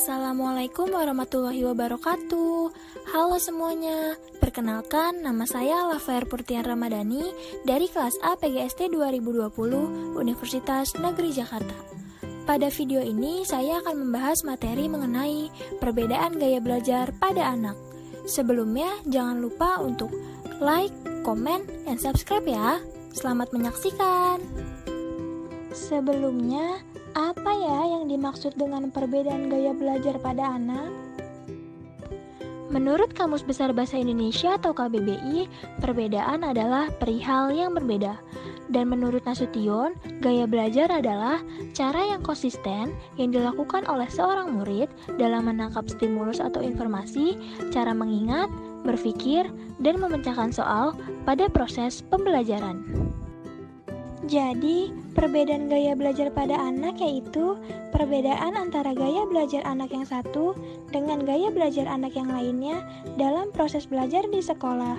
Assalamualaikum warahmatullahi wabarakatuh. Halo semuanya, perkenalkan nama saya Lafair Purtian Ramadhani dari kelas A PGST 2020 Universitas Negeri Jakarta. Pada video ini saya akan membahas materi mengenai perbedaan gaya belajar pada anak. Sebelumnya jangan lupa untuk like, komen, dan subscribe ya. Selamat menyaksikan. Sebelumnya, apa ya yang dimaksud dengan perbedaan gaya belajar pada anak? Menurut Kamus Besar Bahasa Indonesia atau KBBI, perbedaan adalah perihal yang berbeda. Dan menurut Nasution, gaya belajar adalah cara yang konsisten yang dilakukan oleh seorang murid dalam menangkap stimulus atau informasi, cara mengingat, berpikir, dan memecahkan soal pada proses pembelajaran. Jadi, perbedaan gaya belajar pada anak yaitu perbedaan antara gaya belajar anak yang satu dengan gaya belajar anak yang lainnya dalam proses belajar di sekolah.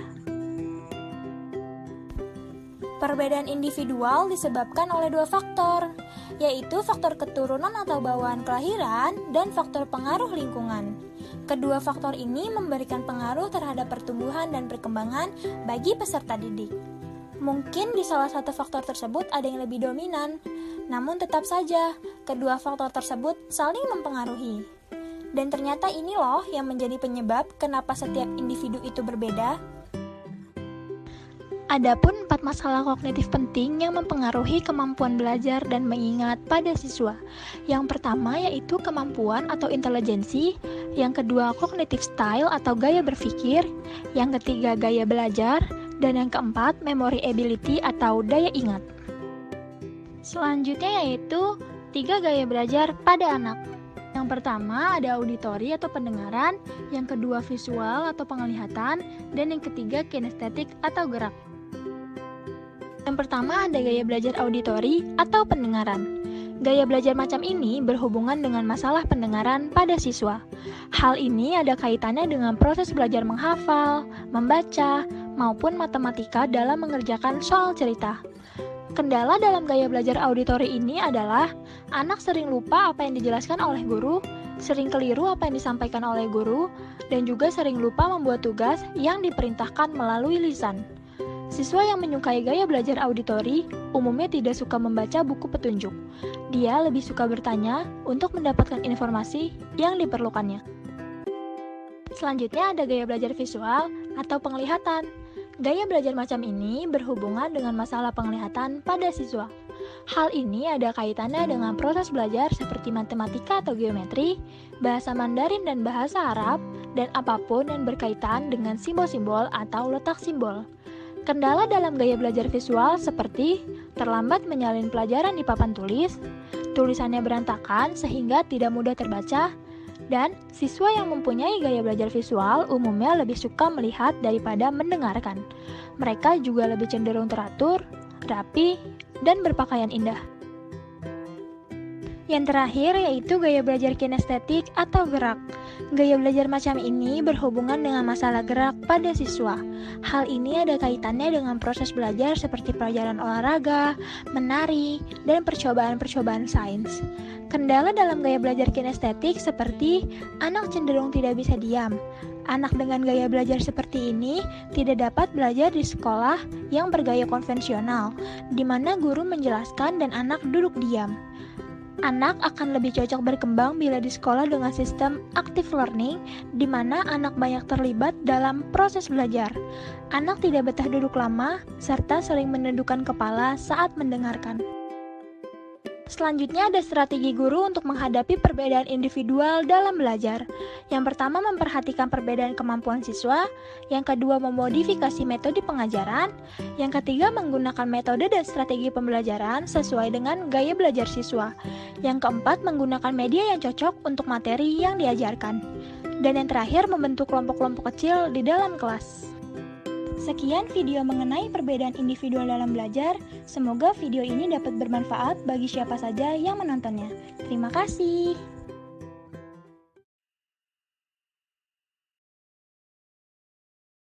Perbedaan individual disebabkan oleh dua faktor, yaitu faktor keturunan atau bawaan kelahiran dan faktor pengaruh lingkungan. Kedua faktor ini memberikan pengaruh terhadap pertumbuhan dan perkembangan bagi peserta didik. Mungkin di salah satu faktor tersebut ada yang lebih dominan, namun tetap saja kedua faktor tersebut saling mempengaruhi. Dan ternyata ini loh yang menjadi penyebab kenapa setiap individu itu berbeda. Adapun 4 masalah kognitif penting yang mempengaruhi kemampuan belajar dan mengingat pada siswa. Yang pertama yaitu kemampuan atau intelijensi, yang kedua kognitif style atau gaya berpikir, yang ketiga gaya belajar, dan yang keempat, memory ability atau daya ingat. Selanjutnya yaitu 3 gaya belajar pada anak. Yang pertama ada auditori atau pendengaran, yang kedua visual atau penglihatan, dan yang ketiga kinestetik atau gerak. Yang pertama ada gaya belajar auditori atau pendengaran. Gaya belajar macam ini berhubungan dengan masalah pendengaran pada siswa. Hal ini ada kaitannya dengan proses belajar menghafal, membaca, maupun matematika dalam mengerjakan soal cerita. Kendala dalam gaya belajar auditori ini adalah anak sering lupa apa yang dijelaskan oleh guru, sering keliru apa yang disampaikan oleh guru, dan juga sering lupa membuat tugas yang diperintahkan melalui lisan. Siswa yang menyukai gaya belajar auditori umumnya tidak suka membaca buku petunjuk. Dia lebih suka bertanya untuk mendapatkan informasi yang diperlukannya. Selanjutnya ada gaya belajar visual atau penglihatan. Gaya belajar macam ini berhubungan dengan masalah penglihatan pada siswa. Hal ini ada kaitannya dengan proses belajar seperti matematika atau geometri, bahasa Mandarin dan bahasa Arab, dan apapun yang berkaitan dengan simbol-simbol atau letak simbol. Kendala dalam gaya belajar visual seperti terlambat menyalin pelajaran di papan tulis, tulisannya berantakan sehingga tidak mudah terbaca, dan siswa yang mempunyai gaya belajar visual umumnya lebih suka melihat daripada mendengarkan. Mereka juga lebih cenderung teratur, rapi, dan berpakaian indah. Yang terakhir yaitu gaya belajar kinestetik atau gerak. Gaya belajar macam ini berhubungan dengan masalah gerak pada siswa. Hal ini ada kaitannya dengan proses belajar seperti pelajaran olahraga, menari, dan percobaan-percobaan sains. Kendala dalam gaya belajar kinestetik seperti anak cenderung tidak bisa diam. Anak dengan gaya belajar seperti ini tidak dapat belajar di sekolah yang bergaya konvensional, di mana guru menjelaskan dan anak duduk diam. Anak akan lebih cocok berkembang bila di sekolah dengan sistem active learning, di mana anak banyak terlibat dalam proses belajar. Anak tidak betah duduk lama, serta sering menundukkan kepala saat mendengarkan. Selanjutnya ada strategi guru untuk menghadapi perbedaan individual dalam belajar. Yang pertama memperhatikan perbedaan kemampuan siswa, yang kedua memodifikasi metode pengajaran, yang ketiga menggunakan metode dan strategi pembelajaran sesuai dengan gaya belajar siswa, yang keempat menggunakan media yang cocok untuk materi yang diajarkan, dan yang terakhir membentuk kelompok-kelompok kecil di dalam kelas. Sekian video mengenai perbedaan individual dalam belajar. Semoga video ini dapat bermanfaat bagi siapa saja yang menontonnya. Terima kasih.